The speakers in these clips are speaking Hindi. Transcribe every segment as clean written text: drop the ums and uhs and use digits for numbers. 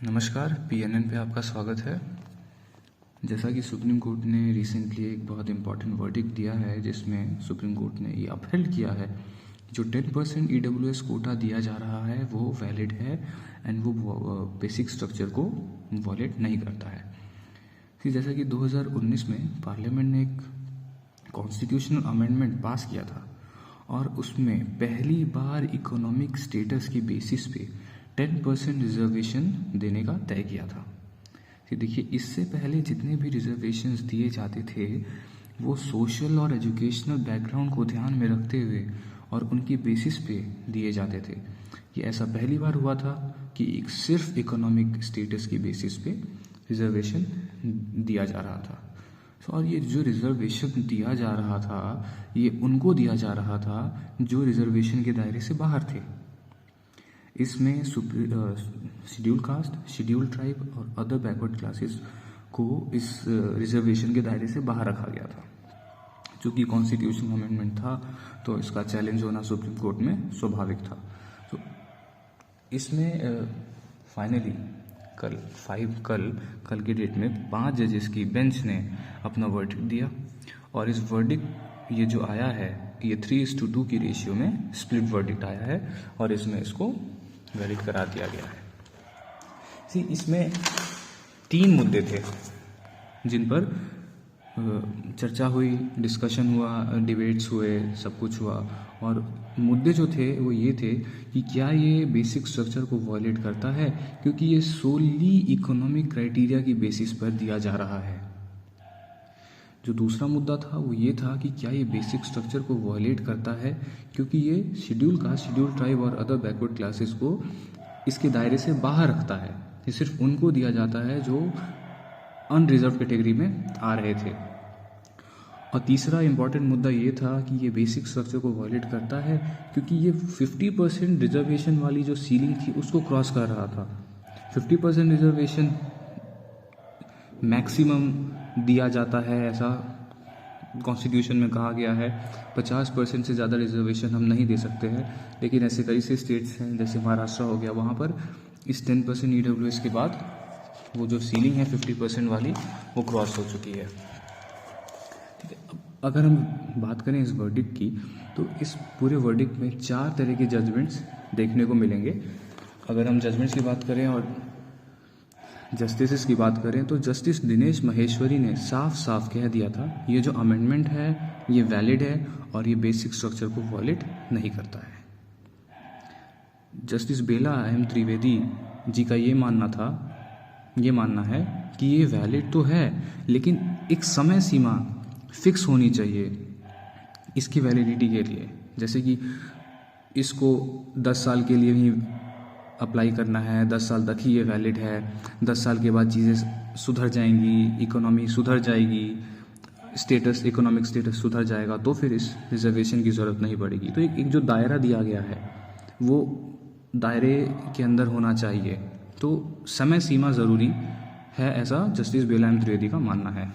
नमस्कार, पीएनएन पे आपका स्वागत है। जैसा कि सुप्रीम कोर्ट ने रिसेंटली एक बहुत इम्पॉर्टेंट वर्डिक्ट दिया है, जिसमें सुप्रीम कोर्ट ने ये अपहेल्ड किया है कि जो 10% ईडब्ल्यूएस कोटा दिया जा रहा है वो वैलिड है एंड वो बेसिक स्ट्रक्चर को वॉलेट नहीं करता है। फिर जैसा कि 2019 में पार्लियामेंट ने एक कॉन्स्टिट्यूशनल अमेंडमेंट पास किया था और उसमें पहली बार इकोनॉमिक स्टेटस की बेसिस पे 10% रिजर्वेशन देने का तय किया था। कि देखिए, इससे पहले जितने भी रिजर्वेशंस दिए जाते थे वो सोशल और एजुकेशनल बैकग्राउंड को ध्यान में रखते हुए और उनकी बेसिस पे दिए जाते थे। ये ऐसा पहली बार हुआ था कि एक सिर्फ इकोनॉमिक स्टेटस की बेसिस पे रिजर्वेशन दिया जा रहा था। और ये जो रिजर्वेशन दिया जा रहा था ये उनको दिया जा रहा था जो रिजर्वेशन के दायरे से बाहर थे। इसमें शेड्यूल कास्ट, शेड्यूल ट्राइब और अदर बैकवर्ड क्लासेस को इस रिजर्वेशन के दायरे से बाहर रखा गया था। चूँकि कॉन्स्टिट्यूशनल अमेंडमेंट था तो इसका चैलेंज होना सुप्रीम कोर्ट में स्वाभाविक था। तो इसमें फाइनली कल के डेट में 5 जजेस की बेंच ने अपना वर्डिक्ट दिया और इस वर्डिक्ट ये जो आया है ये 3:2 की रेशियो में स्प्लिट वर्डिक्ट आया है और इसमें इसको वैलिड करा दिया गया है। इसमें 3 मुद्दे थे जिन पर चर्चा हुई, डिस्कशन हुआ, डिबेट्स हुए, सब कुछ हुआ। और मुद्दे जो थे वो ये थे कि क्या ये बेसिक स्ट्रक्चर को वॉयलेट करता है, क्योंकि ये सोली इकोनॉमिक क्राइटेरिया की बेसिस पर दिया जा रहा है। जो दूसरा मुद्दा था वो ये था कि क्या ये बेसिक स्ट्रक्चर को वॉयलेट करता है क्योंकि ये शेड्यूल कास्ट, शेड्यूल ट्राइब और अदर बैकवर्ड क्लासेस को इसके दायरे से बाहर रखता है। ये सिर्फ उनको दिया जाता है जो अनरिजर्व कैटेगरी में आ रहे थे। और तीसरा इंपॉर्टेंट मुद्दा ये था कि ये बेसिक स्ट्रक्चर को वॉयलेट करता है क्योंकि ये 50% रिजर्वेशन वाली जो सीलिंग थी उसको क्रॉस कर रहा था। 50% रिजर्वेशन मैक्सिमम दिया जाता है, ऐसा कॉन्स्टिट्यूशन में कहा गया है। 50% से ज़्यादा रिजर्वेशन हम नहीं दे सकते हैं, लेकिन ऐसे कई से स्टेट्स हैं जैसे महाराष्ट्र हो गया, वहाँ पर इस 10% ईडब्ल्यूएस के बाद वो जो सीलिंग है 50% वाली वो क्रॉस हो चुकी है। ठीक है, अब अगर हम बात करें इस वर्डिक्ट की तो इस पूरे वर्डिक्ट में 4 तरह के जजमेंट्स देखने को मिलेंगे। अगर हम जजमेंट्स की बात करें और जस्टिस की बात करें तो जस्टिस दिनेश महेश्वरी ने साफ साफ कह दिया था ये जो अमेंडमेंट है ये वैलिड है और ये बेसिक स्ट्रक्चर को वॉयलेट नहीं करता है। जस्टिस बेला एम त्रिवेदी जी का ये मानना है कि ये वैलिड तो है लेकिन एक समय सीमा फिक्स होनी चाहिए इसकी वैलिडिटी के लिए। जैसे कि इसको 10 साल के लिए ही अप्लाई करना है, 10 साल तक ही ये वैलिड है, 10 साल के बाद चीज़ें सुधर जाएंगी, इकोनॉमी सुधर जाएगी, इकोनॉमिक स्टेटस सुधर जाएगा तो फिर इस रिजर्वेशन की ज़रूरत नहीं पड़ेगी। तो एक जो दायरा दिया गया है वो दायरे के अंदर होना चाहिए, तो समय सीमा ज़रूरी है, ऐसा जस्टिस बेला एम त्रिवेदी का मानना है।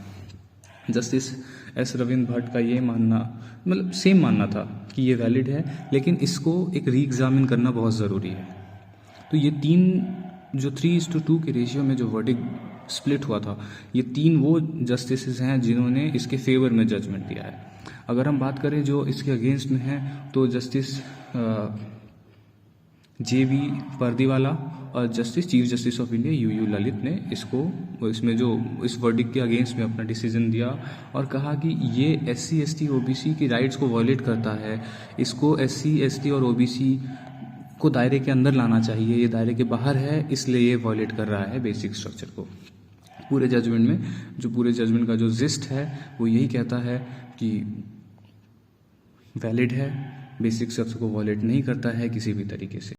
जस्टिस एस रविंद्र भट्ट का ये मानना मतलब सेम मानना था कि ये वैलिड है लेकिन इसको एक री एग्जामिन करना बहुत ज़रूरी है। तो ये 3:2 के रेशियो में जो वर्डिक्ट स्प्लिट हुआ था ये 3 वो जस्टिसेस हैं जिन्होंने इसके फेवर में जजमेंट दिया है। अगर हम बात करें जो इसके अगेंस्ट में है तो जस्टिस JB पर्दीवाला और justice chief justice of India UU Lalit ने इसमें जो इस वर्डिक्ट के अगेंस्ट में अपना डिसीजन दिया और कहा कि ये SC ST OBC की राइट्स को वॉयलेट करता है, इसको SC ST और OBC को दायरे के अंदर लाना चाहिए, ये दायरे के बाहर है इसलिए ये वॉयलेट कर रहा है बेसिक स्ट्रक्चर को। पूरे जजमेंट का जो जिस्ट है वो यही कहता है कि वैलिड है, बेसिक स्ट्रक्चर को वॉयलेट नहीं करता है किसी भी तरीके से।